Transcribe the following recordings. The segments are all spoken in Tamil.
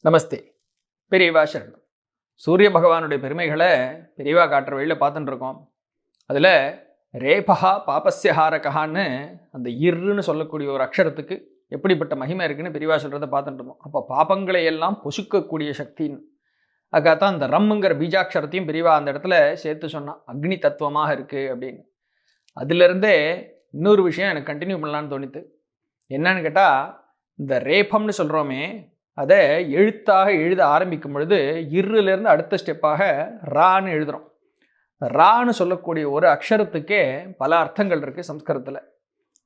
நமஸ்தே. பெரியவா சரணம். சூரிய பகவானுடைய பெருமைகளை பெரியவா காட்டுற வழியில் பார்த்துட்டு இருக்கோம். அதில் ரேபகா பாபஸ்யஹாரகான்னு அந்த இர்ன்னு சொல்லக்கூடிய ஒரு அக்ஷரத்துக்கு எப்படிப்பட்ட மகிமை இருக்குன்னு பெரியவா சொல்கிறத பார்த்துட்டு இருந்தோம். அப்போ பாபங்களை எல்லாம் பொசுக்கக்கூடிய சக்தின்னு அதுக்காகத்தான் அந்த ரம்முங்கிற பீஜாட்சரத்தையும் பெரியவா அந்த இடத்துல சேர்த்து சொன்னான். அக்னி தத்துவமாக இருக்குது அப்படின்னு. அதுலேருந்தே இன்னொரு விஷயம் எனக்கு கண்டினியூ பண்ணலான்னு தோணித்து. என்னன்னு கேட்டால், இந்த ரேபம்னு சொல்கிறோமே, அதை எழுத்தாக எழுத ஆரம்பிக்கும் பொழுது இர்லேருந்து அடுத்த ஸ்டெப்பாக ரான்னு எழுதுகிறோம். ரான்னு சொல்லக்கூடிய ஒரு அக்ஷரத்துக்கே பல அர்த்தங்கள் இருக்குது சம்ஸ்கிருதத்தில்.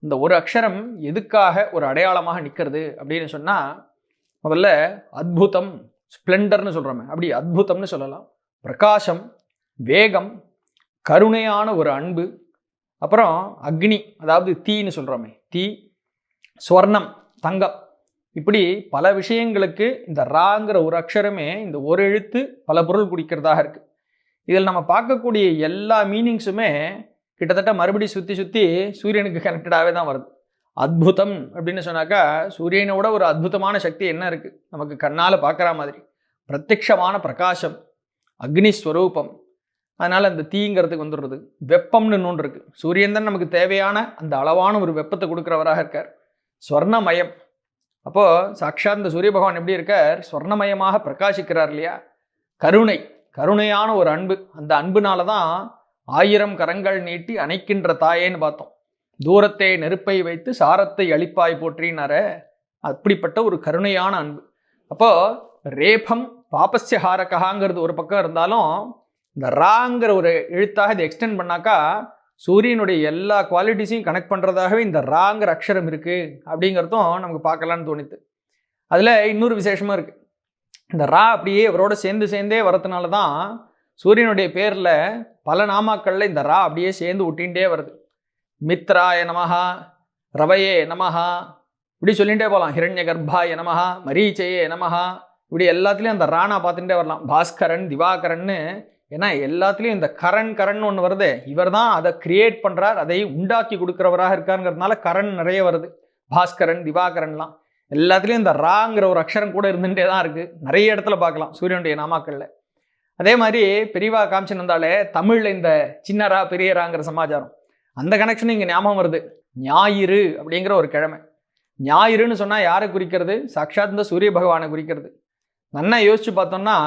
இந்த ஒரு அக்ஷரம் எதுக்காக ஒரு அடையாளமாக நிற்கிறது அப்படின்னு சொன்னால், முதல்ல அத்புதம், ஸ்ப்ளெண்டர்னு சொல்கிறோமே, அப்படி அத்புதம்னு சொல்லலாம். பிரகாசம், வேகம், கருணையான ஒரு அன்பு, அப்புறம் அக்னி, அதாவது தீன்னு சொல்கிறோமே, தீ, ஸ்வர்ணம், தங்கம், இப்படி பல விஷயங்களுக்கு இந்த ராங்கிற ஒரு அக்ஷரமே, இந்த ஒரு எழுத்து பல பொருள் குறிக்கிறதாக இருக்குது. இதில் நம்ம பார்க்கக்கூடிய எல்லா மீனிங்ஸுமே கிட்டத்தட்ட மறுபடி சுற்றி சுற்றி சூரியனுக்கு கனெக்டடாகவே தான் வருது. அத்புதம் அப்படின்னு சொன்னாக்கா, சூரியனோட ஒரு அற்புதமான சக்தி என்ன இருக்குது நமக்கு கண்ணால் பார்க்குற மாதிரி? பிரத்யக்ஷமான பிரகாசம், அக்னி ஸ்வரூபம். அதனால் அந்த தீங்கிறதுக்கு வந்துடுறது. வெப்பம்னு இன்னொன்று இருக்குது. சூரியன் தான் நமக்கு தேவையான அந்த அளவான ஒரு வெப்பத்தை கொடுக்குறவராக இருக்கார். ஸ்வர்ணமயம். அப்போது சாட்சாத் இந்த சூரிய பகவான் எப்படி இருக்கார்? ஸ்வர்ணமயமாக பிரகாசிக்கிறார் இல்லையா? கருணை, கருணையான ஒரு அன்பு. அந்த அன்புனால தான் 1000 கரங்கள் நீட்டி அணைக்கின்ற தாயேன்னு பார்த்தோம். தூரத்தை நெருப்பை வைத்து சாரத்தை அளிப்பாய் போற்றினார. அப்படிப்பட்ட ஒரு கருணையான அன்பு. அப்போது ரேபம் பாபஸ்யஹாரகாங்கிறது ஒரு பக்கம் இருந்தாலும், இந்த ராங்கிற ஒரு எழுத்தாக இதை எக்ஸ்டெண்ட் பண்ணாக்கா சூரியனுடைய எல்லா குவாலிட்டிஸையும் கனெக்ட் பண்ணுறதாகவே இந்த ராங்கிற அக்ஷரம் இருக்குது அப்படிங்கிறதும் நமக்கு பார்க்கலான்னு தோணித்து. அதில் இன்னொரு விசேஷமாக இருக்குது. இந்த ரா அப்படியே அவரோட சேர்ந்தே வரதுனால தான் சூரியனுடைய பேரில் பல நாமாக்களில் இந்த ரா அப்படியே சேர்ந்து ஒட்டிகிட்டே வருது. மித்ராய நமஹா, ரவையே நமஹா, இப்படி சொல்லிகிட்டே போகலாம். ஹிரண்ய கர்ப்பாய நமஹா, மரீச்சையே நமஹா, இப்படி எல்லாத்துலேயும் அந்த ராணா பார்த்துட்டே வரலாம். பாஸ்கரன், திவாகரன்னு, ஏன்னா எல்லாத்துலேயும் இந்த கரண் ஒன்று வருது. இவர் தான் அதை கிரியேட் பண்ணுறார், அதை உண்டாக்கி கொடுக்குறவராக இருக்காருங்கிறதுனால கரண் நிறைய வருது. பாஸ்கரன், திவாகரன்லாம் எல்லாத்துலேயும் இந்த ராங்கிற ஒரு அக்ஷரம் கூட இருந்துகிட்டே தான் இருக்குது. நிறைய இடத்துல பார்க்கலாம் சூரியனுடைய நாமாக்களில். அதே மாதிரி பெரியவா காமிச்சுன்னு வந்தாலே தமிழில் இந்த சின்னரா பெரியராங்கிற சமாச்சாரம், அந்த கனெக்ஷனும் இங்கே ஞாபகம் வருது. ஞாயிறு அப்படிங்கிற ஒரு கிழமை. ஞாயிறுன்னு சொன்னால் யாரை குறிக்கிறது? சாட்சாத் இந்த சூரிய பகவானை குறிக்கிறது. நல்லா யோசிச்சு பார்த்தோம்னா,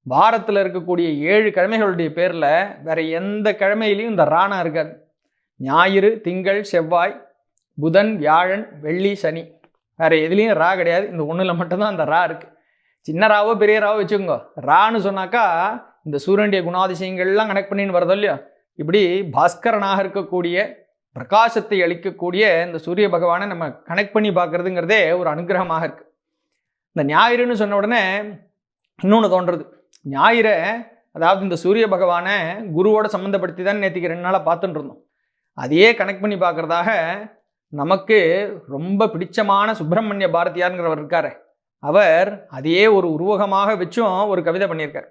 வாரத்தில் இருக்கக்கூடிய 7 கிழமைகளுடைய பேரில் வேறு எந்த கிழமையிலையும் இந்த ராணா இருக்காது. ஞாயிறு, திங்கள், செவ்வாய், புதன், வியாழன், வெள்ளி, சனி, வேறு எதுலேயும் ரா கிடையாது. இந்த ஒன்றில் மட்டும்தான் அந்த ரா இருக்குது. சின்ன ராவோ பெரிய ராவோ வச்சுக்கோங்க. ரான்னு சொன்னாக்கா இந்த சூரியனுடைய குணாதிசயங்கள்லாம் கனெக்ட் பண்ணின்னு வரதோ இல்லையோ, இப்படி பாஸ்கரனாக இருக்கக்கூடிய, பிரகாசத்தை அளிக்கக்கூடிய இந்த சூரிய பகவானை நம்ம கனெக்ட் பண்ணி பார்க்குறதுங்கிறதே ஒரு அனுகிரகமாக இருக்குது. இந்த ஞாயிறுன்னு சொன்ன உடனே இன்னொன்று தோன்றுறது. ஞாயிறை, அதாவது இந்த சூரிய பகவானை குருவோட சம்மந்தப்படுத்தி தான் நேற்றுக்கு 2 நாளாக பார்த்துட்டு இருந்தோம். அதையே கனெக்ட் பண்ணி பார்க்குறதாக நமக்கு ரொம்ப பிடிச்சமான சுப்பிரமணிய பாரதியாருங்கிறவர் இருக்கார். அவர் அதையே ஒரு உருவகமாக வச்சும் ஒரு கவிதை பண்ணியிருக்கார்.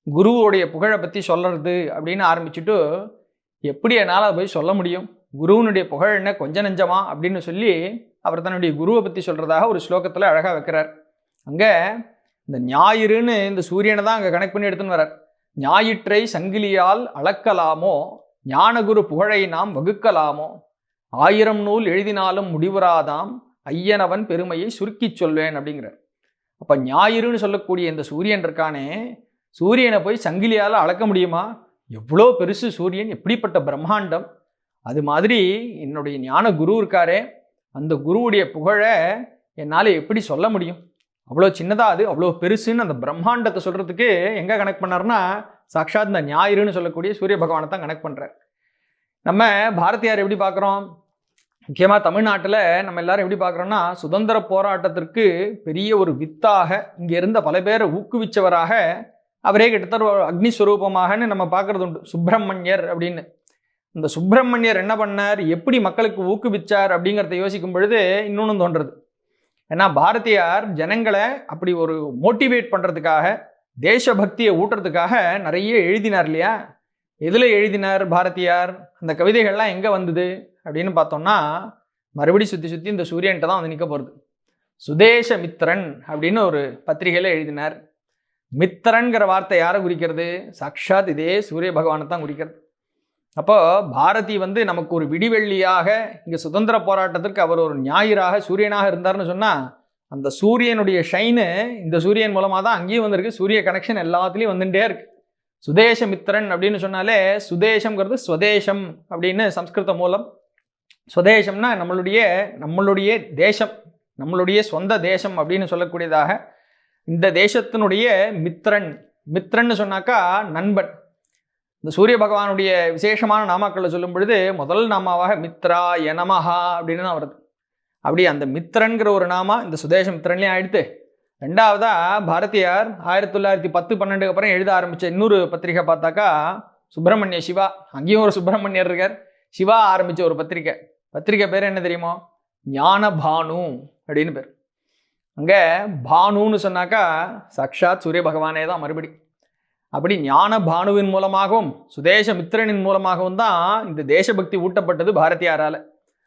குருவோடைய புகழை பற்றி சொல்கிறது அப்படின்னு ஆரம்பிச்சுட்டு, எப்படி என்னால் போய் சொல்ல முடியும், குருவனுடைய புகழ் என்ன கொஞ்சம் நெஞ்சமா அப்படின்னு சொல்லி அவர் தன்னுடைய குருவை பற்றி சொல்கிறதாக ஒரு ஸ்லோகத்தில் அழகாக வைக்கிறார். அங்கே இந்த ஞாயிறுன்னு இந்த சூரியனை தான் அங்கே கனெக்ட் பண்ணி எடுத்துன்னு வர்றார். ஞாயிற்றை சங்கிலியால் அளக்கலாமோ, ஞானகுரு புகழை நாம் வகுக்கலாமோ, 1000 நூல் எழுதினாலும் முடிவுறாதாம், ஐயனவன் பெருமையை சுருக்கி சொல்வேன் அப்படிங்கிறார். அப்போ ஞாயிறுன்னு சொல்லக்கூடிய இந்த சூரியன் இருக்கானே, சூரியனை போய் சங்கிலியால் அளக்க முடியுமா? எவ்வளோ பெருசு சூரியன், எப்படிப்பட்ட பிரம்மாண்டம். அது மாதிரி என்னுடைய ஞான குரு இருக்காரே, அந்த குருவுடைய புகழை என்னால் எப்படி சொல்ல முடியும்? அவ்வளோ சின்னதாக அது, அவ்வளோ பெருசுன்னு அந்த பிரம்மாண்டத்தை சொல்கிறதுக்கு எங்கே கனெக்ட் பண்ணார்னா, சாட்சாத் இந்த ஞாயிறுன்னு சொல்லக்கூடிய சூரிய பகவானை தான் கனெக்ட் பண்ணுறார். நம்ம பாரதியார் எப்படி பார்க்குறோம்? முக்கியமாக தமிழ்நாட்டில் நம்ம எல்லாரும் எப்படி பார்க்குறோன்னா, சுதந்திர போராட்டத்திற்கு பெரிய ஒரு வித்தாக இங்கே இருந்த பல பேரை ஊக்குவிச்சவராக அவரே கிட்டத்தட்ட ஒரு அக்னிஸ்வரூபமாகன்னு நம்ம பார்க்குறது உண்டு. சுப்பிரமணியர் அப்படின்னு. இந்த சுப்பிரமணியர் என்ன பண்ணார், எப்படி மக்களுக்கு ஊக்குவிச்சார் அப்படிங்கிறத யோசிக்கும் பொழுது இன்னொன்று தோன்றுறது. ஏன்னா பாரதியார் ஜனங்களை அப்படி ஒரு மோட்டிவேட் பண்ணுறதுக்காக, தேசபக்தியை ஊட்டுறதுக்காக நிறைய எழுதினார் இல்லையா? எதில் எழுதினார் பாரதியார்? அந்த கவிதைகள்லாம் எங்கே வந்தது அப்படின்னு பார்த்தோம்னா, மறுபடி சுற்றி இந்த சூரியன்கிட்ட தான் வந்து நிற்க போகிறது. சுதேசமித்திரன் அப்படின்னு ஒரு பத்திரிகையில் எழுதினார். மித்திரன்கிற வார்த்தை யாரை குறிக்கிறது? சாக்ஷாத் இதே சூரிய பகவானை தான் குறிக்கிறது. அப்போ பாரதி நமக்கு ஒரு விடிவெள்ளியாக இங்கே சுதந்திர போராட்டத்திற்கு அவர் ஒரு ஞாயிறாக சூரியனாக இருந்தார்னு சொன்னால், அந்த சூரியனுடைய ஷைனு இந்த சூரியன் மூலமாக தான் அங்கேயும் வந்திருக்கு. சூரிய கனெக்ஷன் எல்லாத்துலேயும் வந்துட்டே இருக்கு. சுதேசமித்திரன் அப்படின்னு சொன்னாலே சுதேசம்ங்கிறது ஸ்வதேசம் அப்படின்னு சம்ஸ்கிருத மூலம். ஸ்வதேசம்னா நம்மளுடைய தேசம், நம்மளுடைய சொந்த தேசம் அப்படின்னு சொல்லக்கூடியதாக இந்த தேசத்தினுடைய மித்திரன்னு சொன்னாக்கா நண்பன். இந்த சூரிய பகவானுடைய விசேஷமான நாமாக்களை சொல்லும் பொழுது முதல் நாமாவாக மித்ரா யனமஹா அப்படின்னு தான் வருது. அப்படி அந்த மித்திரன்கிற ஒரு நாமா இந்த சுதேச மித்திரன்லேயும் ஆயிடுத்து. ரெண்டாவதா பாரதியார் 1910-12 அப்புறம் எழுத ஆரம்பித்த இன்னொரு பத்திரிகை பார்த்தாக்கா சுப்பிரமணிய சிவா, அங்கேயும் ஒரு சுப்பிரமணியர் இருக்கார். சிவா ஆரம்பித்த ஒரு பத்திரிகை பேர் என்ன தெரியுமோ? ஞான பானு அப்படின்னு பேர். அங்கே பானுன்னு சொன்னாக்கா சாக்ஷாத் சூரிய பகவானே தான் மறுபடி. அப்படி ஞான பானுவின் மூலமாகவும் சுதேச மித்திரனின் மூலமாகவும் தான் இந்த தேசபக்தி ஊட்டப்பட்டது பாரதியாரால்.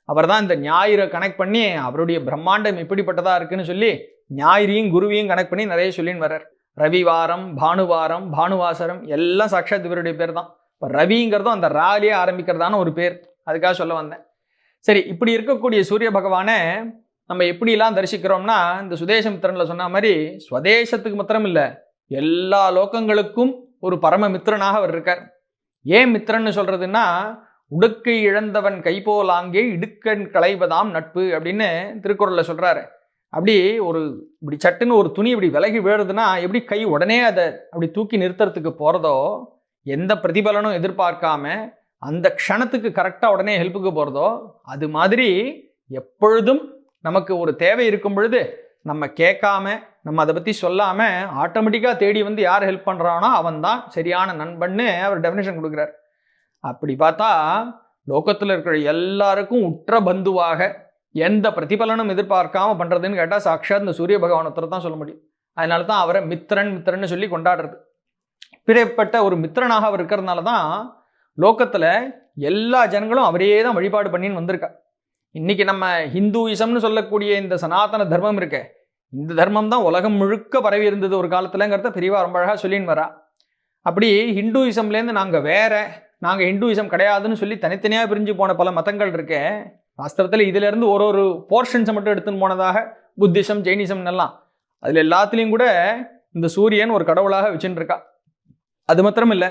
அவர் தான் இந்த ஞாயிறை கனெக்ட் பண்ணி அவருடைய பிரம்மாண்டம் எப்படிப்பட்டதாக இருக்குன்னு சொல்லி ஞாயிறையும் குருவையும் கனெக்ட் பண்ணி நிறைய சொல்லின்னு வர்றார். ரவிவாரம், பானுவாரம், பானுவாசரம் எல்லாம் சாக்ஷாத் இவருடைய பேர் தான். இப்போ ரவிங்கிறதும் அந்த ராலியே ஆரம்பிக்கிறதான ஒரு பேர், அதுக்காக சொல்ல வந்தேன். சரி, இப்படி இருக்கக்கூடிய சூரிய பகவானை நம்ம எப்படிலாம் தரிசிக்கிறோம்னா, இந்த சுதேசமித்திரனில் சொன்ன மாதிரி ஸ்வதேசத்துக்கு மாத்திரம் இல்லை, எல்லா லோகங்களுக்கும் ஒரு பரம மித்திரனாக அவர் இருக்கார். ஏன் மித்திரன்னு சொல்றதுன்னா, உடுக்கை இழந்தவன் கைபோலாங்கே இடுக்கண் களைவதாம் நட்பு அப்படின்னு திருக்குறளில் சொல்றாரு. அப்படி இப்படி சட்டுன்னு ஒரு துணி இப்படி விலகி விழுறதுன்னா எப்படி கை உடனே அதை அப்படி தூக்கி நிறுத்துறதுக்கு போகிறதோ, எந்த பிரதிபலனும் எதிர்பார்க்காம அந்த க்ஷணத்துக்கு கரெக்டாக உடனே ஹெல்ப்புக்கு போகிறதோ, அது மாதிரி எப்பொழுதும் நமக்கு ஒரு தேவை இருக்கும் பொழுது நம்ம கேட்காம, நம்ம அதை பற்றி சொல்லாமல் ஆட்டோமேட்டிக்காக தேடி யார் ஹெல்ப் பண்ணுறானோ அவன் தான் சரியான நண்பன்னு அவர் டெஃபினேஷன் கொடுக்குறார். அப்படி பார்த்தா லோகத்தில் இருக்கிற எல்லாருக்கும் உற்ற பந்துவாக எந்த பிரதிபலனும் எதிர்பார்க்காம பண்ணுறதுன்னு கேட்டால் சாக்ஷாத் இந்த சூரிய பகவானத்தை தான் சொல்ல முடியும். அதனால தான் அவரை மித்திரன்னு சொல்லி கொண்டாடுறது. பிறப்பட்ட ஒரு மித்திரனாக அவர் இருக்கிறதுனால தான் லோகத்தில் எல்லா ஜனங்களும் அவரையே தான் வழிபாடு பண்ணின்னு வந்திருக்கா. இன்னைக்கு நம்ம ஹிந்துயிசம்னு சொல்லக்கூடிய இந்த சனாதன தர்மம் இருக்க, இந்த தர்மம் தான் உலகம் முழுக்க பரவி இருந்தது ஒரு காலத்துலங்கிறத பெரியவா ரொம்ப அழகாக சொல்லின்னு வரா. அப்படி ஹிந்துயிசம்லேருந்து நாங்கள் ஹிந்துயிசம் கிடையாதுன்னு சொல்லி தனித்தனியாக பிரிஞ்சு போன பல மதங்கள் இருக்கே. வாஸ்தவத்தில் இதிலேருந்து ஒரு போர்ஷன்ஸை மட்டும் எடுத்துன்னு போனதாக புத்திசம், ஜெயினிசம் எல்லாம், அதில் எல்லாத்துலேயும் கூட இந்த சூரியன் ஒரு கடவுளாக வச்சுன்னு இருக்கா. அது மாத்திரம் இல்லை,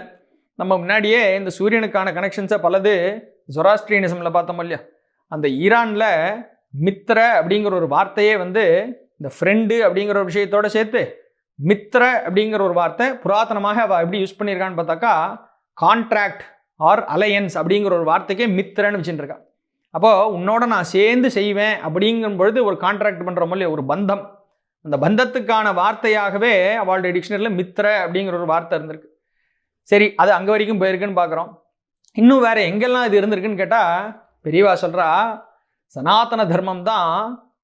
நம்ம முன்னாடியே இந்த சூரியனுக்கான கனெக்ஷன்ஸை பலது ஜொராஸ்ட்ரியனிசமில் பார்த்தோம் இல்லையா. அந்த ஈரானில் மித்ர அப்படிங்கிற ஒரு வார்த்தையே இந்த ஃப்ரெண்டு அப்படிங்கிற ஒரு விஷயத்தோடு சேர்த்து மித்ர அப்படிங்கிற ஒரு வார்த்தை புராதனமாக அவள் எப்படி யூஸ் பண்ணியிருக்கான்னு பார்த்தாக்கா கான்ட்ராக்ட் ஆர் அலையன்ஸ் அப்படிங்கிற ஒரு வார்த்தைக்கே மித்ரன்னு வச்சுட்டுருக்கா. அப்போது உன்னோட நான் சேர்ந்து செய்வேன் அப்படிங்கும் பொழுது ஒரு கான்ட்ராக்ட் பண்ணுற மாதிரி ஒரு பந்தம், அந்த பந்தத்துக்கான வார்த்தையாகவே அவளுடைய டிக்ஷனரியில் மித்ர அப்படிங்கிற ஒரு வார்த்தை இருந்திருக்கு. சரி, அது அங்கே வரைக்கும் போயிருக்குன்னு பார்க்குறோம். இன்னும் வேறு எங்கெல்லாம் இது இருந்திருக்குன்னு கேட்டால் பெரியவா சொல்கிறா, சனாதன தர்மம் தான்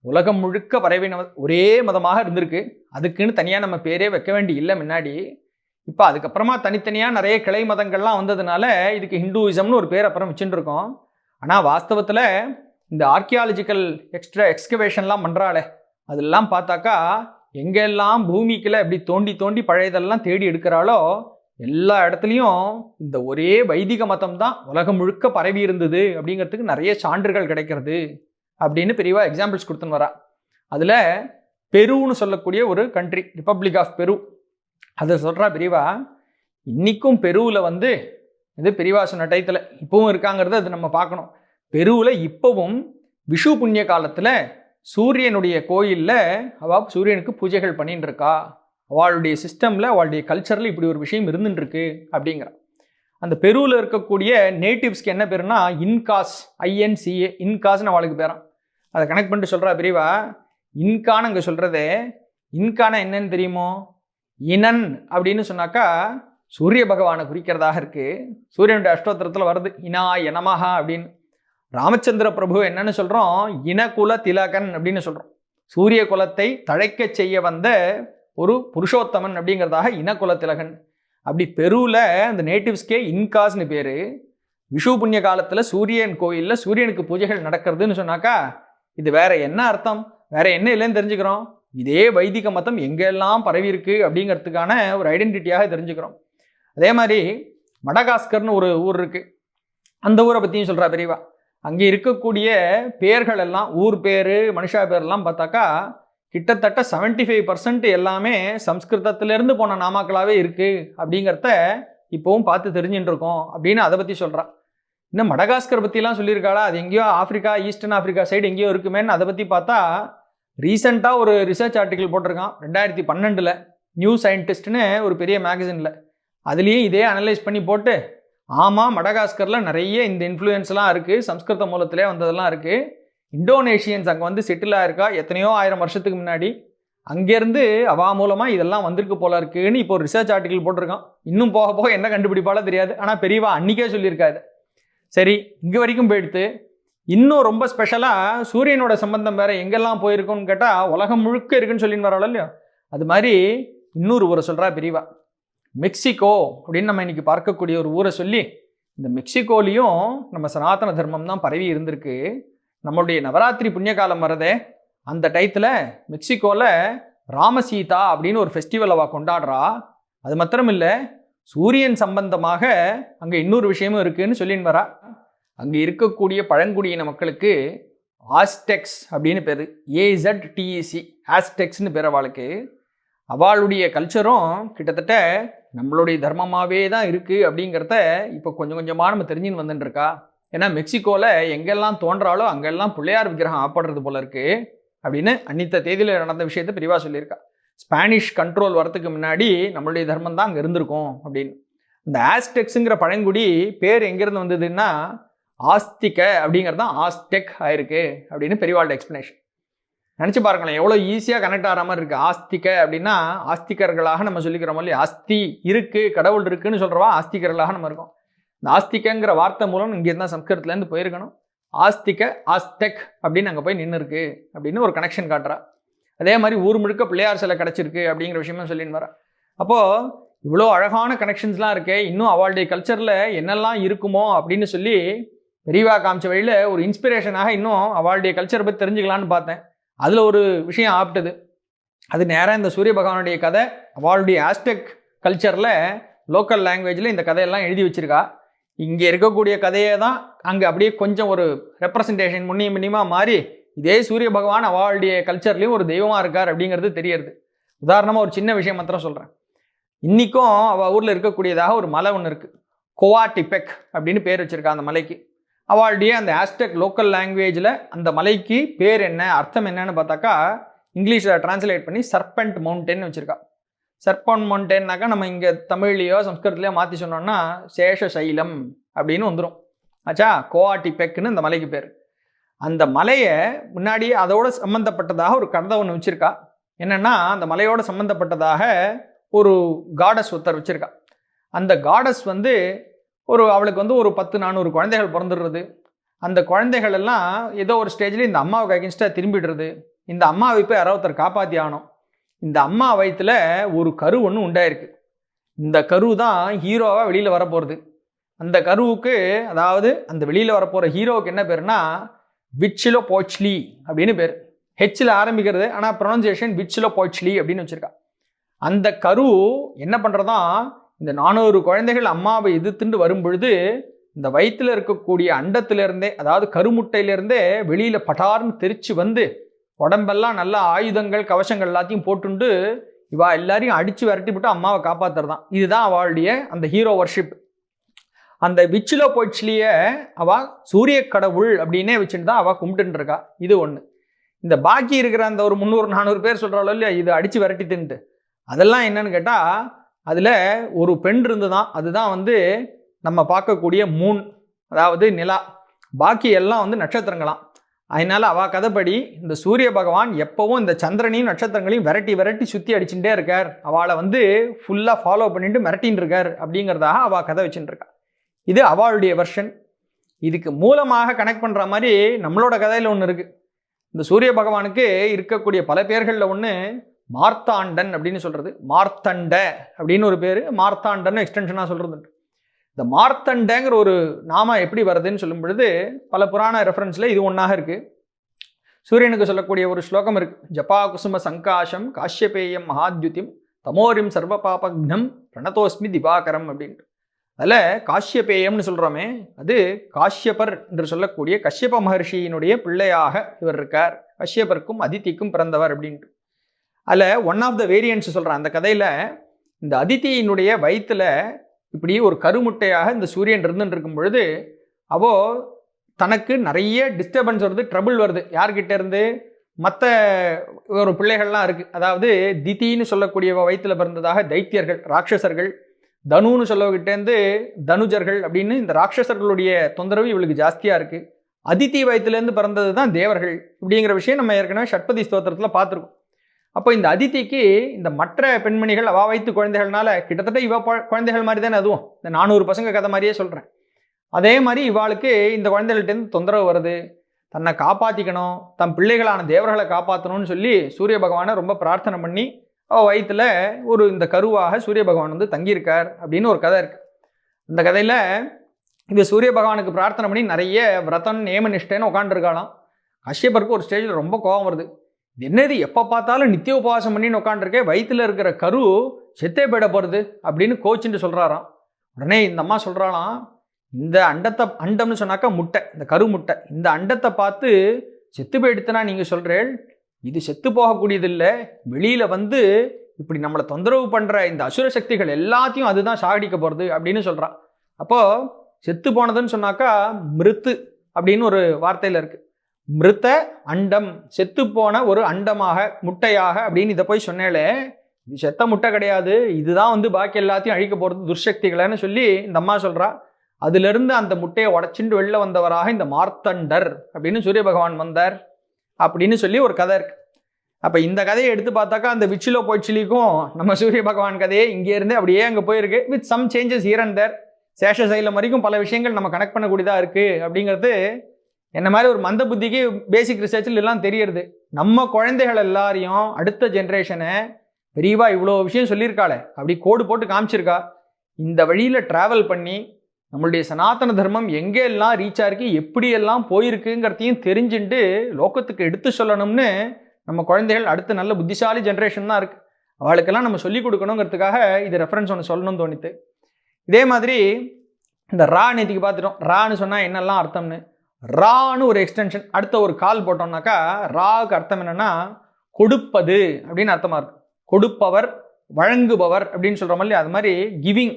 உலகம் முழுக்க பரவின ஒரே மதமாக இருந்திருக்கு. அதுக்குன்னு தனியாக நம்ம பேரே வைக்க வேண்டி இல்லை முன்னாடி. இப்போ அதுக்கப்புறமா தனித்தனியாக நிறைய கிளை மதங்கள்லாம் வந்ததுனால இதுக்கு ஹிந்துயிசம்னு ஒரு பேர் அப்புறம் வச்சுட்டு இருக்கோம். ஆனால் வாஸ்தவத்தில் இந்த ஆர்கியாலஜிக்கல் எக்ஸ்கவேஷன்லாம் பண்ணுறாளே, அதெல்லாம் பார்த்தாக்கா எங்கெல்லாம் பூமிக்குள்ள எப்படி தோண்டி தோண்டி பழையதெல்லாம் தேடி எடுக்கிறாளோ எல்லா இடத்துலையும் இந்த ஒரே வைதிக மதம் தான் உலகம் முழுக்க பரவி இருந்தது அப்படிங்கிறதுக்கு நிறைய சான்றுகள் கிடைக்கிறது அப்படின்னு பெரியவா எக்ஸாம்பிள்ஸ் கொடுத்துன்னு வரா. அதில் பெருன்னு சொல்லக்கூடிய ஒரு கண்ட்ரி, ரிப்பப்ளிக் ஆஃப் பெரு, அதை சொல்கிறா பெரியவா. இன்றைக்கும் பெருவில் இது பெரியவா சொன்ன டயத்தில் இப்போவும் இருக்காங்கிறது அது நம்ம பார்க்கணும். பெருவில் இப்போவும் விஷு புண்ணிய காலத்தில் சூரியனுடைய கோயிலில் அவள் சூரியனுக்கு பூஜைகள் பண்ணின்னு இருக்கா. அவளுடைய சிஸ்டமில், அவளுடைய கல்ச்சரில் இப்படி ஒரு விஷயம் இருந்துட்டுருக்கு அப்படிங்கிற. அந்த பெருவில் இருக்கக்கூடிய நேட்டிவ்ஸ்க்கு என்ன பேருன்னா இன்காஸ், INCA, இன்காஸ்னு அவளுக்கு பேரான். அதை கனெக்ட் பண்ணிட்டு சொல்கிறா பெரியவா. இன்கான்னு அங்கே சொல்கிறது, இன்கான என்னன்னு தெரியுமோ? இனன் அப்படின்னு சொன்னாக்கா சூரிய பகவானை குறிக்கிறதாக இருக்குது. சூரியனுடைய அஷ்டோத்திரத்தில் வருது இனா யனமஹா அப்படின்னு. ராமச்சந்திர பிரபு என்னன்னு சொல்கிறோம்? இனகுல திலகன் அப்படின்னு சொல்கிறோம். சூரிய குலத்தை தழைக்க செய்ய வந்த ஒரு புருஷோத்தமன் அப்படிங்கிறதாக இனகுல திலகன். அப்படி பெருவில் அந்த நேட்டிவ்ஸ்கே இன்காஸ்னு பேர். விஷு புண்ணிய காலத்தில் சூரியன் கோயிலில் சூரியனுக்கு பூஜைகள் நடக்கிறதுன்னு சொன்னாக்கா இது வேற என்ன அர்த்தம்? வேற என்ன இல்லைன்னு தெரிஞ்சுக்கிறோம்? இதே வைதிக மதம் எங்கெல்லாம் பரவி இருக்கு அப்படிங்கிறதுக்கான ஒரு ஐடென்டிட்டியாக தெரிஞ்சுக்கிறோம். அதே மாதிரி மடகாஸ்கர்னு ஒரு ஊர் இருக்கு, அந்த ஊரை பற்றியும் சொல்கிறா பெரியவா. அங்கே இருக்கக்கூடிய பேர்கள் எல்லாம், ஊர் பேர் மனுஷா பேர்லாம் பார்த்தாக்கா கிட்டத்தட்ட 75% எல்லாமே சம்ஸ்கிருதத்திலேருந்து போன நாமாக்களாகவே இருக்குது அப்படிங்கிறத இப்போவும் பார்த்து தெரிஞ்சுட்டு இருக்கோம் அப்படின்னு அதை பற்றி சொல்கிறான். இன்னும் மடகாஸ்கர் பற்றிலாம் சொல்லியிருக்காளா? அது எங்கேயோ ஆஃப்ரிக்கா, ஈஸ்டர்ன் ஆஃப்ரிக்கா சைடு எங்கேயோ இருக்குமேன்னு அதை பற்றி பார்த்தா ரீசெண்டாக ஒரு ரிசர்ச் ஆர்டிக்கல் போட்டிருக்கான் 2012 நியூ சயின்டிஸ்ட்னு ஒரு பெரிய மேகசினில். அதுலேயும் இதே அனலைஸ் பண்ணி போட்டு, ஆமாம் மடகாஸ்கரில் நிறைய இந்த இன்ஃப்ளூயன்ஸ்லாம் இருக்குது, சம்ஸ்கிருத மூலத்திலே வந்ததெல்லாம் இருக்குது, இந்தோனேஷியன்ஸ் அங்கே வந்து செட்டில் ஆயிருக்கா எத்தனையோ 1000 வருஷத்துக்கு முன்னாடி, அங்கேருந்து அவா மூலமாக இதெல்லாம் வந்திருக்கு போல இருக்குன்னு இப்போ ஒரு ரிசர்ச் ஆர்டிக்கல் போட்டிருக்கான். இன்னும் போக போக என்ன கண்டுபிடிப்பாலும் தெரியாது, ஆனால் பெரியவா அன்றைக்கே சொல்லியிருக்காது. சரி, இங்கே வரைக்கும் போயிடுத்து. இன்னும் ரொம்ப ஸ்பெஷலாக சூரியனோட சம்பந்தம் வேறு எங்கெல்லாம் போயிருக்குன்னு கேட்டால் உலகம் முழுக்க இருக்குன்னு சொல்லின்னு வரோம் இல்லையோ, அது மாதிரி இன்னொரு ஊரை சொல்கிறா பெரியவா. மெக்சிகோ அப்படின்னு நம்ம இன்னைக்கு பார்க்கக்கூடிய ஒரு ஊரை சொல்லி, இந்த மெக்சிகோலையும் நம்ம சனாதன தர்மம் தான் பரவி இருந்திருக்கு. நம்மளுடைய நவராத்திரி புண்ணிய காலம் வரதே, அந்த டயத்தில் மெக்சிகோவில் ராமசீதா அப்படின்னு ஒரு ஃபெஸ்டிவல் அவள் கொண்டாடுறா. அது மாத்திரம் இல்லை, சூரியன் சம்பந்தமாக அங்கே இன்னொரு விஷயமும் இருக்குதுன்னு சொல்லின்னு வரா. அங்கே இருக்கக்கூடிய பழங்குடியின மக்களுக்கு ஆஸ்டெக்ஸ் அப்படின்னு பேர், AZTEC ஆஸ்டெக்ஸ்னு பேர் அவளுக்கு. அவளுடைய கல்ச்சரும் கிட்டத்தட்ட நம்மளுடைய தர்மமாகவே தான் இருக்குது அப்படிங்கிறத இப்போ கொஞ்சம் கொஞ்சமாக நம்ம தெரிஞ்சுன்னு வந்துட்டுருக்கா. ஏன்னா மெக்சிகோவில் எங்கெல்லாம் தோன்றாலோ அங்கெல்லாம் பிள்ளையார் விக்கிரகம் ஆப்படுறது போல இருக்குது அப்படின்னு அன்னித்த தேதியில் நடந்த விஷயத்தை பெரியவா சொல்லியிருக்கா. ஸ்பானிஷ் கண்ட்ரோல் வரத்துக்கு முன்னாடி நம்மளுடைய தர்மம் தான் அங்கே இருந்திருக்கும் அப்படின்னு. இந்த ஆஸ்டெக்ஸுங்கிற பழங்குடி பேர் எங்கேருந்து வந்ததுன்னா ஆஸ்திக அப்படிங்கிறது தான் ஆஸ்டெக் ஆயிருக்கு அப்படின்னு பெரியவாளோட எக்ஸ்பிளனேஷன். நினச்சி பாருங்களேன், எவ்வளோ ஈஸியாக கனெக்ட் ஆகிற மாதிரி இருக்குது. ஆஸ்திக அப்படின்னா ஆஸ்திகர்களாக நம்ம சொல்லிக்கிறோம் இல்லையா, அஸ்தி இருக்குது கடவுள் இருக்குன்னு சொல்கிறவா ஆஸ்திகர்களாக நம்ம இருக்கோம். இந்த ஆஸ்திகங்கிற வார்த்தை மூலம் இங்கே இருந்தால் சம்ஸ்கிருதத்துலேருந்து போயிருக்கணும். ஆஸ்திக ஆஸ்டெக் அப்படின்னு அங்கே போய் நின்று இருக்கு அப்படின்னு ஒரு கனெக்ஷன் காட்டுறா. அதே மாதிரி ஊர் முழுக்க பிள்ளையார் சிலை கிடச்சிருக்கு அப்படிங்கிற விஷயமும் சொல்லின்னு வரா. அப்போது இவ்வளோ அழகான கனெக்ஷன்ஸ்லாம் இருக்கு. இன்னும் அவளுடைய கல்ச்சரில் என்னெல்லாம் இருக்குமோ அப்படின்னு சொல்லி பெரியவா காமிச்ச வழியில் ஒரு இன்ஸ்பிரேஷனாக இன்னும் அவளுடைய கல்ச்சரை பற்றி தெரிஞ்சுக்கலான்னு பார்த்தேன். அதில் ஒரு விஷயம் ஆப்டது. அது நேராக இந்த சூரிய பகவானுடைய கதை. அவளுடைய ஆஸ்டெக் கல்ச்சரில் லோக்கல் லாங்குவேஜில் இந்த கதையெல்லாம் எழுதி வச்சுருக்கா. இங்கே இருக்கக்கூடிய கதையை தான் அங்கே அப்படியே கொஞ்சம் ஒரு ரெப்ரசன்டேஷன் முன்னியும் முன்னியமாக மாறி இதே சூரிய பகவான் அவளுடைய கல்ச்சர்லேயும் ஒரு தெய்வமாக இருக்கார் அப்படிங்கிறது தெரியறது. உதாரணமாக ஒரு சின்ன விஷயம் மாத்திரம் சொல்கிறேன். இன்றைக்கும் அவள் ஊரில் இருக்கக்கூடியதாக ஒரு மலை ஒன்று இருக்குது, கோவாடிபெக் அப்படின்னு பேர் வச்சுருக்கா அந்த மலைக்கு. அவளுடைய அந்த ஆஸ்டெக் லோக்கல் லாங்குவேஜில் அந்த மலைக்கு பேர் என்ன, அர்த்தம் என்னன்னு பார்த்தாக்கா இங்கிலீஷில் டிரான்ஸ்லேட் பண்ணி சர்பெண்ட் மவுண்டேன்னு வச்சுருக்கா. சர்பெண்ட் மவுண்டேன்னாக்கா நம்ம இங்கே தமிழ்லையோ சம்ஸ்கிருதத்துலையோ மாற்றி சொன்னோம்னா சேஷசைலம் அப்படின்னு வந்துடும். ஆச்சா, கோவாடிபெக்னு அந்த மலைக்கு பேர். அந்த மலையை முன்னாடி அதோட சம்மந்தப்பட்டதாக ஒரு கதை ஒன்று வச்சுருக்கா. என்னென்னா, அந்த மலையோட சம்மந்தப்பட்டதாக ஒரு காடஸ் ஒருத்தர் வச்சுருக்கா. அந்த காடஸ் வந்து அவளுக்கு வந்து ஒரு 10-400 குழந்தைகள் பிறந்துடுறது. அந்த குழந்தைகள் எல்லாம் ஏதோ ஒரு ஸ்டேஜில் இந்த அம்மாவுக்கு அகென்ஸ்டாக திரும்பிடுறது. இந்த அம்மாவை போய் யாரோ ஒருத்தர் காப்பாற்றி ஆகணும். இந்த அம்மா வயிற்றில் ஒரு கரு ஒன்று உண்டாயிருக்கு. இந்த கரு தான் ஹீரோவாக வெளியில் வரப்போகிறது. அந்த கருவுக்கு, அதாவது அந்த வெளியில் வரப்போகிற ஹீரோவுக்கு என்ன பேருனா விட்சிலோபோச்லி அப்படின்னு பேர். ஹெச்சில் ஆரம்பிக்கிறது, ஆனால் ப்ரொனன்சியேஷன் விட்சிலோபோச்லி அப்படின்னு வச்சுருக்கா. அந்த கரு என்ன பண்ணுறதா, இந்த 400 குழந்தைகள் அம்மாவை எதிர்த்துண்டு வரும் பொழுது இந்த வயிற்றில் இருக்கக்கூடிய அண்டத்திலிருந்தே, அதாவது கருமுட்டையிலிருந்தே வெளியில் பட்டார்னு தெரிச்சு வந்து உடம்பெல்லாம் நல்ல ஆயுதங்கள் கவசங்கள் எல்லாத்தையும் போட்டுண்டு இவா எல்லாரையும் அடித்து விரட்டி விட்டு அம்மாவை காப்பாற்றுறதான். இதுதான் அவளுடைய அந்த ஹீரோ வர்ஷிப். அந்த விட்சிலோபோச்லியை அவள் சூரிய கடவுள் அப்படின்னே வச்சுட்டு தான் அவள் கும்பிட்டுன்னு இருக்கா. இது ஒன்று. இந்த பாக்கி இருக்கிற அந்த ஒரு 300-400 பேர் சொல்கிறாளோ இல்லையா, இது அடித்து விரட்டி தின்ட்டு, அதெல்லாம் என்னன்னு கேட்டால் அதில் ஒரு பெண் இருந்து தான். அதுதான் வந்து நம்ம பார்க்கக்கூடிய மூன், அதாவது நிலா. பாக்கி எல்லாம் வந்து நட்சத்திரங்களாம். அதனால் அவள் கதைப்படி இந்த சூரிய பகவான் எப்போவும் இந்த சந்திரனையும் நட்சத்திரங்களையும் விரட்டி விரட்டி சுற்றி அடிச்சுட்டே இருக்கார், அவளை வந்து ஃபுல்லாக ஃபாலோ பண்ணிட்டு மிரட்டின்னு இருக்கார் அப்படிங்கிறதாக அவள் கதை வச்சுட்டு இருக்கா. இது அவளுடைய வெர்ஷன். இதுக்கு மூலமாக கனெக்ட் பண்ணுற மாதிரி நம்மளோட கதையில் ஒன்று இருக்குது. இந்த சூரிய பகவானுக்கு இருக்கக்கூடிய பல பேர்களில் ஒன்று மார்த்தாண்டன் அப்படின்னு சொல்கிறது. மார்த்தண்ட அப்படின்னு ஒரு பேர், மார்த்தாண்டன் எக்ஸ்டென்ஷனாக சொல்கிறது. இந்த மார்த்தண்டங்கிற ஒரு நாம எப்படி வருதுன்னு சொல்லும் பொழுது பல புராண ரெஃபரன்ஸில் இது ஒன்றாக இருக்குது. சூரியனுக்கு சொல்லக்கூடிய ஒரு ஸ்லோகம் இருக்கு. ஜபா குசும சங்காஷம் காஷ்யபேயம் மகாத்யுதிம் தமோரிம் சர்வ பாபக்னம் பிரணதோஸ்மி திவாகரம் அப்படின்ட்டு. அதில் காஷ்யபேயம்னு சொல்கிறோமே, அது காஷ்யபர் என்று சொல்லக்கூடிய கஷ்யப மகர்ஷியினுடைய பிள்ளையாக இவர் இருக்கார். கஷ்யபருக்கும் அதித்திக்கும் பிறந்தவர் அப்படின்ட்டு. அதில் ஒன் ஆஃப் த வேரியன்ட்ஸ் சொல்கிறேன். அந்த கதையில் இந்த அதித்தியினுடைய வயிற்றில் இப்படி ஒரு கருமுட்டையாக இந்த சூரியன் இருந்துட்டு இருக்கும் பொழுது அவோ தனக்கு நிறைய டிஸ்டர்பன்ஸ் வருது, ட்ரபிள் வருது. யார்கிட்ட இருந்து? மற்ற ஒரு பிள்ளைகள்லாம் இருக்குது. அதாவது தித்தின்னு சொல்லக்கூடிய வயிற்றில் பிறந்ததாக தைத்தியர்கள், ராட்சசர்கள், தனுன்னு சொல்லவகிட்டேருந்து தனுஜர்கள் அப்படின்னு இந்த ராட்சசர்களுடைய தொந்தரவு இவளுக்கு ஜாஸ்தியாக இருக்குது. அதித்தி வயிற்றுலேருந்து பிறந்தது தான் தேவர்கள் இப்படிங்கிற விஷயம் நம்ம ஏற்கனவே ஷட்பதி ஸ்தோத்திரத்தில் பார்த்துருக்கோம். அப்போ இந்த அதித்திக்கு இந்த மற்ற பெண்மணிகள் அவா வயிற்று குழந்தைகள்னால கிட்டத்தட்ட இவ குழந்தைகள் மாதிரி தானே அதுவும், இந்த 400 பசங்க கதை மாதிரியே சொல்கிறேன். அதே மாதிரி இவாளுக்கு இந்த குழந்தைகள்கிட்டேருந்து தொந்தரவு வருது. தன்னை காப்பாற்றிக்கணும், தன் பிள்ளைகளான தேவர்களை காப்பாற்றணும்னு சொல்லி சூரிய பகவானை ரொம்ப பிரார்த்தனை பண்ணி அவள் வயிற்றில் ஒரு இந்த கருவாக சூரிய பகவான் வந்து தங்கியிருக்கார் அப்படின்னு ஒரு கதை இருக்குது. இந்த கதையில் இது சூரிய பகவானுக்கு பிரார்த்தனை பண்ணி நிறைய விரதன் நேமநிஷ்டேன்னு உட்காந்துருக்காளாம். கஷ்யபருக்கு ஒரு ஸ்டேஜில் ரொம்ப கோபம் வருது. என்னது எப்போ பார்த்தாலும் நித்திய உபவாசம் பண்ணின்னு உட்காந்துருக்கேன், வயிற்றில் இருக்கிற கரு செத்தே போயிட போகிறது அப்படின்னு கோச்சுட்டு சொல்கிறாராம். உடனே இந்த அம்மா சொல்கிறாளாம், இந்த அண்டம்னு சொன்னாக்கா முட்டை, இந்த கரு முட்டை, இந்த அண்டத்தை பார்த்து செத்து போயிடுத்துனா நீங்கள் சொல்கிறேன், இது செத்து போகக்கூடியது இல்லை, வெளியில் வந்து இப்படி நம்மளை தொந்தரவு பண்ணுற இந்த அசுர சக்திகள் எல்லாத்தையும் அதுதான் சாகடிக்க போகிறது அப்படின்னு சொல்கிறான். அப்போது செத்து போனதுன்னு சொன்னாக்கா மிருத்து அப்படின்னு ஒரு வார்த்தையில் இருக்குது. மிருத்த அண்டம், செத்து போன ஒரு அண்டமாக, முட்டையாக அப்படின்னு இதை போய் சொன்னேலே, இது செத்த முட்டை கிடையாது, இதுதான் வந்து பாக்கி எல்லாத்தையும் அழிக்க போகிறது துர்சக்திகளைன்னு சொல்லி இந்த அம்மா சொல்கிறா. அதிலிருந்து அந்த முட்டையை உடச்சிண்டு வெளில வந்தவராக இந்த மார்த்தண்டர் அப்படின்னு சூரிய பகவான் வந்தார் அப்படின்னு சொல்லி ஒரு கதை இருக்கு. அப்போ இந்த கதையை எடுத்து பார்த்தாக்கா அந்த விச்சிலோ போய்ச்சிலிக்கும் நம்ம சூரிய பகவான் கதையே இங்கேருந்து அப்படியே அங்கே போயிருக்கு. With some changes here and there. Seshasailam வரைக்கும் பல விஷயங்கள் நம்ம கனெக்ட் பண்ணக்கூடியதாக இருக்குது அப்படிங்கிறது என்ன மாதிரி ஒரு மந்த புத்திக்கு பேசிக் ரிசர்ச்சில் எல்லாம் தெரியறது. நம்ம குழந்தைகள் எல்லாரையும் அடுத்த ஜென்ரேஷனை பெரியவா இவ்வளோ விஷயம் சொல்லியிருக்காளே அப்படி கோடு போட்டு காமிச்சிருக்கா. இந்த வழியில் ட்ராவல் பண்ணி நம்மளுடைய சனாதன தர்மம் எங்கெல்லாம் ரீச் ஆயிருக்கு, எப்படியெல்லாம் போயிருக்குங்கிறதையும் தெரிஞ்சுட்டு லோகத்துக்கு எடுத்து சொல்லணும்னு நம்ம குழந்தைகள் அடுத்த நல்ல புத்திசாலி ஜென்ரேஷன் தான் இருக்குது. அவளுக்கெல்லாம் நம்ம சொல்லிக் கொடுக்கணுங்கிறதுக்காக இது ரெஃபரன்ஸ் ஒன்று சொல்லணும்னு தோணித்து. இதே மாதிரி இந்த ரா நேத்திக்கு பார்த்துட்டோம். ரான்னு சொன்னால் என்னெல்லாம் அர்த்தம்னு. ரான்னு ஒரு எக்ஸ்டென்ஷன் அடுத்த ஒரு கால் போட்டோம்னாக்கா ராவுக்கு அர்த்தம் என்னென்னா கொடுப்பது அப்படின்னு அர்த்தமாக இருக்கு. கொடுப்பவர், வழங்குபவர் அப்படின்னு சொல்கிற மாதிரி அது மாதிரி கிவிங்.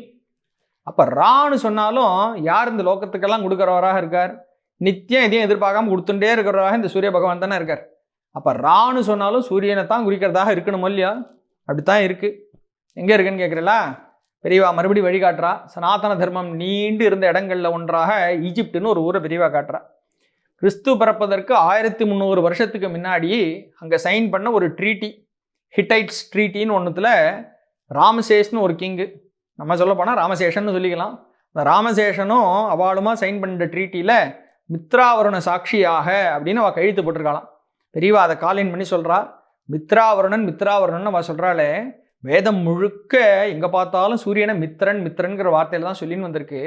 அப்போ ரான்னு சொன்னாலும் யார் இந்த லோகத்துக்கெல்லாம் கொடுக்குறவராக இருக்கார்? நித்தியம் எதையும் எதிர்பார்க்காம கொடுத்துட்டே இருக்கிறவராக இந்த சூரிய பகவான் தானே இருக்கார். அப்போ ரான்னு சொன்னாலும் சூரியனை தான் குறிக்கிறதாக இருக்கணும் இல்லையா? அப்படித்தான் இருக்குது. எங்கே இருக்குன்னு கேட்குறீங்களா? பெரியவா மறுபடி வழிகாட்டுறா. சனாதன தர்மம் நீண்டு இருந்த இடங்களில் ஒன்றாக ஈஜிப்டுன்னு ஒரு ஊரை பெரியவா காட்டுறா. கிறிஸ்து பிறப்பதற்கு 1300 வருஷத்துக்கு முன்னாடி அங்கே சைன் பண்ண ஒரு ட்ரீட்டி, ஹிட்டைட்ஸ் ட்ரீட்டின்னு ஒன்றுத்தில் ராமசேஷ்னு ஒரு கிங்கு, நம்ம சொல்ல போனால் ராமசேஷன்னு சொல்லிக்கலாம். அந்த ராமசேஷனும் அவளுமா சைன் பண்ணுற ட்ரீட்டியில் மித்ராவருண சாட்சியாக அப்படின்னு அவள் கையெழுத்து போட்டிருக்காளாம். பெரியவா அதை காலின் பண்ணி சொல்கிறா. மித்ராவருணன் அவள் சொல்கிறாளே, வேதம் முழுக்க எங்கே பார்த்தாலும் சூரியனை மித்ரன்கிற வார்த்தையில் தான் சொல்லின்னு வந்திருக்கு.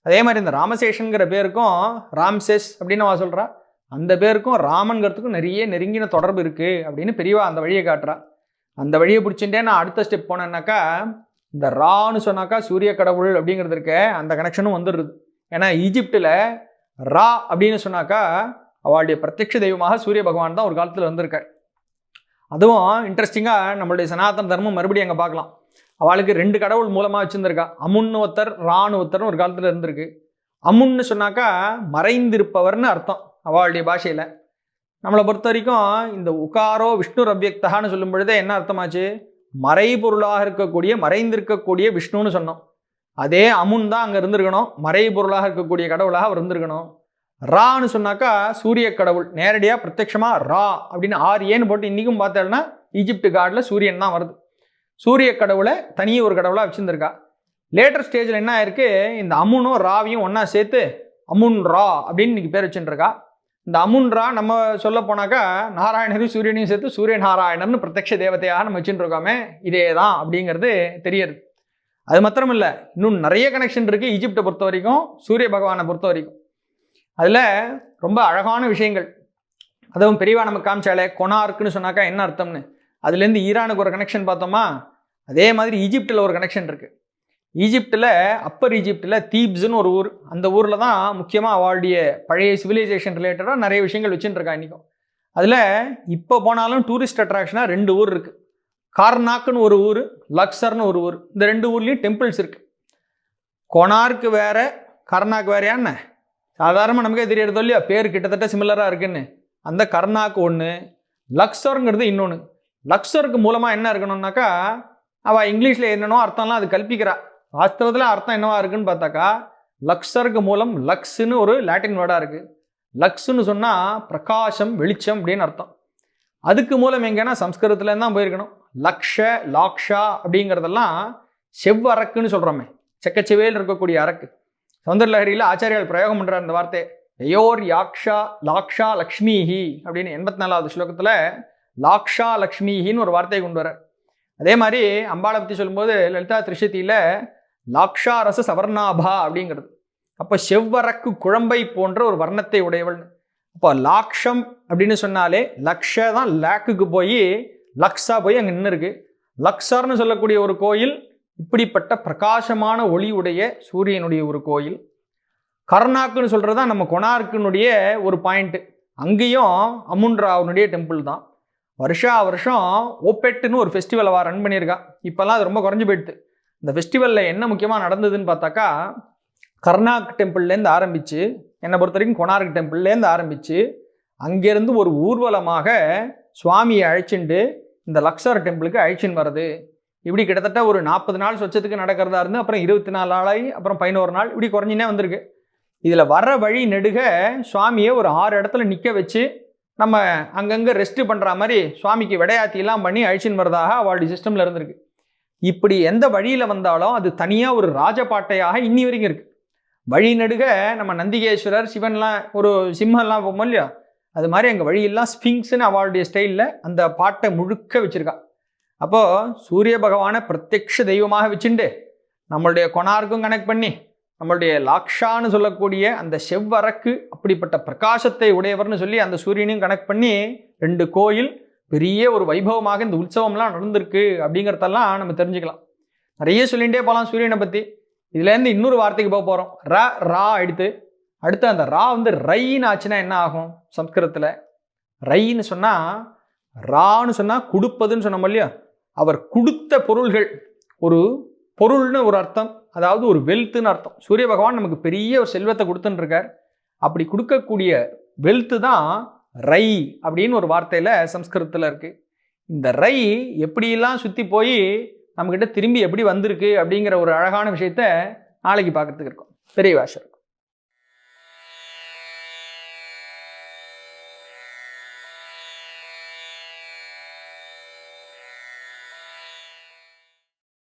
அதே மாதிரி இந்த ராமசேஷனுங்கிற பேருக்கும் ராம்சேஸ் அப்படின்னு அவள் சொல்கிறா. அந்த பேருக்கும் ராமன்கிறதுக்கும் நிறைய நெருங்கின தொடர்பு இருக்குது அப்படின்னு பெரியவா அந்த வழியை காட்டுறா. அந்த வழியை பிடிச்சிட்டே நான் அடுத்த ஸ்டெப் போனேன்னாக்கா இந்த ரான்னு சொன்னாக்கா சூரிய கடவுள் அப்படிங்கிறது இருக்க அந்த கனெக்ஷனும் வந்துடுது. ஏன்னா ஈஜிப்டில் ரா அப்படின்னு சொன்னாக்கா அவளுடைய பிரத்யட்ச தெய்வமாக சூரிய பகவான் தான் ஒரு காலத்தில் வந்திருக்கார். அதுவும் இன்ட்ரெஸ்டிங்காக நம்மளுடைய சனாதன தர்மம் மறுபடியும் அங்கே பார்க்கலாம். அவளுக்கு 2 கடவுள் மூலமாக வச்சுருந்துருக்கா. அமுன்னு ஒருத்தர், ரான்னு ஒருத்தர்னு ஒரு காலத்தில் இருந்திருக்கு. அமுன்னு சொன்னாக்கா மறைந்திருப்பவர்னு அர்த்தம் அவளுடைய பாஷையில். நம்மளை பொறுத்த வரைக்கும் இந்த உகாரோ விஷ்ணு அவ்யக்தகான்னு சொல்லும் பொழுதே என்ன அர்த்தமாச்சு? மறைபொருளாக இருக்கக்கூடிய, மறைந்திருக்கக்கூடிய விஷ்ணுன்னு சொன்னோம். அதே அமுன் தான் அங்கே இருந்திருக்கணும், மறைபொருளாக இருக்கக்கூடிய கடவுளாக அவர் இருந்திருக்கணும். ரான்னு சொன்னாக்கா சூரிய கடவுள், நேரடியாக பிரத்யட்சமாக ரா அப்படின்னு ஏன்னு போட்டு இன்றைக்கும் பார்த்தோம்னா ஈஜிப்டு காடில் சூரியன் தான் வருது. சூரிய கடவுளை தனியே ஒரு கடவுளாக வச்சுருந்துருக்கா. லேட்டர் ஸ்டேஜில் என்ன ஆயிருக்கு, இந்த அமுனும் ராவையும் ஒன்றா சேர்த்து அமுன் ரா அப்படின்னு இன்றைக்கி பேர் வச்சுருக்கா. இந்த அமுன் ரா நம்ம சொல்ல போனாக்கா நாராயணரையும் சூரியனையும் சேர்த்து சூரிய நாராயணர்னு பிரத்யட்ச தேவதையாக நம்ம வச்சுருக்கோமே, இதே தான் அப்படிங்கிறது தெரியுது. அது மாத்திரம் இல்லை, இன்னும் நிறைய கனெக்ஷன் இருக்குது ஈஜிப்டை பொறுத்த வரைக்கும், சூரிய பகவானை பொறுத்த வரைக்கும். அதில் ரொம்ப அழகான விஷயங்கள். அதுவும் பெரியவா நமக்கு காமிச்சாலே கொனார்க்குன்னு சொன்னாக்கா என்ன அர்த்தம்னு. அதுலேருந்து ஈரானுக்கு ஒரு கனெக்ஷன் பார்த்தோமா, அதே மாதிரி ஈஜிப்டில் ஒரு கனெக்ஷன் இருக்குது. ஈஜிப்டில் அப்பர் ஈஜிப்டில் தீப்ஸ்னு ஒரு ஊர், அந்த ஊரில் தான் முக்கியமாக அவளுடைய பழைய சிவிலைசேஷன் ரிலேட்டடாக நிறைய விஷயங்கள் வச்சுட்டு இருக்கா இன்றைக்கும். அதில் இப்போ போனாலும் டூரிஸ்ட் அட்ராக்ஷனாக 2 ஊர் இருக்குது. கார்னாக்குன்னு ஒரு ஊர், லக்சர்னு ஒரு ஊர். இந்த 2 ஊர்லேயும் டெம்பிள்ஸ் இருக்குது. கொனார்க்கு வேற, கர்னாக்கு வேறையான்னு சாதாரணமாக நமக்கே தெரியறது இல்லையா, பேர் கிட்டத்தட்ட சிமிலராக இருக்குன்னு. அந்த கர்னாக்கு ஒன்று, லக்சருங்கிறது இன்னொன்று. லக்சருக்கு மூலமாக என்ன இருக்கணும்னாக்கா, அவள் இங்கிலீஷில் என்னென்னோ அர்த்தம்லாம் அது கல்பிக்கிறா. வாஸ்தவத்தில் அர்த்தம் என்னவா இருக்குன்னு பார்த்தாக்கா, லக்சருக்கு மூலம் லக்ஸுன்னு ஒரு லாட்டின் வேர்டாக இருக்குது. லக்ஸுன்னு சொன்னால் பிரகாசம், வெளிச்சம் அப்படின்னு அர்த்தம். அதுக்கு மூலம் எங்கன்னா சம்ஸ்கிருதத்துலேருந்து தான் போயிருக்கணும். லக்ஷ, லாக்ஷா அப்படிங்கிறதெல்லாம் செவ்வரக்குன்னு சொல்கிறோமே, செக்கச்செவேல் இருக்கக்கூடிய அரக்கு. சௌந்தரலஹரியில் ஆச்சாரியால் பிரயோகம் பண்ணுறார் இந்த வார்த்தை. யோர் யாக்ஷா லாக்ஷா லக்ஷ்மிஹி அப்படின்னு 84வது ஸ்லோகத்தில் லாக்ஷா லக்ஷ்மிஹின்னு ஒரு வார்த்தையை கொண்டு வர. அதே மாதிரி அம்பாளை பற்றி சொல்லும்போது லலிதா திரிஷதியில் லாக்ஷா ரச சவர்ணாபா அப்படிங்கிறது. அப்போ செவ்வரக்கு குழம்பை போன்ற ஒரு வர்ணத்தை உடையவள்னு. அப்போ லாக்ஷம் அப்படின்னு சொன்னாலே லக்ஷ தான் லேக்குக்கு போய் லக்ஸா போய் அங்கே நின்று இருக்கு. லக்ஸர்னு சொல்லக்கூடிய ஒரு கோயில் இப்படிப்பட்ட பிரகாசமான ஒளி உடைய சூரியனுடைய ஒரு கோயில். கர்னாக்குன்னு சொல்கிறது தான் நம்ம கொனார்க்கினுடைய ஒரு பாயிண்ட்டு. அங்கேயும் அமுன்ராவனுடைய டெம்பிள் தான். வருஷம் ஓப்பெட்டுன்னு ஒரு ஃபெஸ்டிவல் அவள் ரன் பண்ணியிருக்கா. இப்போல்லாம் அது ரொம்ப குறைஞ்சி போயிடுது. இந்த ஃபெஸ்டிவலில் என்ன முக்கியமாக நடந்ததுன்னு பார்த்தாக்கா, கர்னாக் டெம்பிள்லேருந்து ஆரம்பித்து, என்னை பொறுத்த வரைக்கும் கொனார்க் டெம்பிள்லேருந்து ஆரம்பித்து அங்கேருந்து ஒரு ஊர்வலமாக சுவாமியை அழைச்சிண்டு இந்த லக்ஸர் டெம்பிளுக்கு அழைச்சின்னு வர்றது. இப்படி கிட்டத்தட்ட ஒரு 40 நாள் சொச்சத்துக்கு நடக்கிறதா இருந்து அப்புறம் 24 நாளாகி அப்புறம் 11 நாள் இப்படி குறைஞ்சினே வந்திருக்கு. இதில் வர வழி நெடுக சுவாமியை ஒரு 6 இடத்துல நிற்க வச்சு நம்ம அங்கங்கே ரெஸ்ட்டு பண்ணுற மாதிரி சுவாமிக்கு விடையாத்திலாம் பண்ணி அழிச்சின்னு வரதாக அவளுடைய சிஸ்டமில் இருந்திருக்கு. இப்படி எந்த வழியில் வந்தாலும் அது தனியாக ஒரு ராஜபாட்டையாக இன்னி வரைக்கும் இருக்குது. வழி நெடுக நம்ம நந்திகேஸ்வரர், சிவன்லாம், ஒரு சிம்மம்லாம் போகும் இல்லையா, அது மாதிரி அங்கே வழியெல்லாம் ஸ்பிங்க்ஸ்ன்னு அவளுடைய ஸ்டைலில் அந்த பாட்டை முழுக்க வச்சுருக்கா. அப்போது சூரிய பகவானை பிரத்யக்ஷ தெய்வமாக வச்சுட்டு நம்மளுடைய கொனார்க்கும் கனெக்ட் பண்ணி நம்மளுடைய லாக்ஷான்னு சொல்லக்கூடிய அந்த செவ்வரக்கு அப்படிப்பட்ட பிரகாசத்தை உடையவர்னு சொல்லி அந்த சூரியனையும் கனெக்ட் பண்ணி 2 கோயில் பெரிய ஒரு வைபவமாக இந்த உற்சவம்லாம் நடந்திருக்கு அப்படிங்கிறதெல்லாம் நம்ம தெரிஞ்சுக்கலாம். நிறைய சொல்லிகிட்டே போகலாம் சூரியனை பற்றி. இதுலேருந்து இன்னொரு வார்த்தைக்கு போக போகிறோம். ரா அடுத்து அந்த ரா வந்து ரைன்னு ஆச்சுன்னா என்ன ஆகும் சம்ஸ்கிருதத்தில்? ரைன்னு சொன்னால், ரான்னு சொன்னால் கொடுப்பதுன்னு சொன்னோம் இல்லையா, அவர் கொடுத்த பொருள்கள். ஒரு பொருள்னு ஒரு அர்த்தம், அதாவது ஒரு வெல்த்துன்னு அர்த்தம். சூரிய பகவான் நமக்கு பெரிய ஒரு செல்வத்தை கொடுத்துன்னு இருக்கார். அப்படி கொடுக்கக்கூடிய வெல்த்து தான் ரை அப்படின்னு ஒரு வார்த்தையில் சம்ஸ்கிருதத்தில் இருக்குது. இந்த ரை எப்படியெல்லாம் சுற்றி போய் நம்மக்கிட்ட திரும்பி எப்படி வந்திருக்கு அப்படிங்கிற ஒரு அழகான விஷயத்த நாளைக்கு பார்க்கறதுக்கு இருக்கோம். பெரிய வாசர்.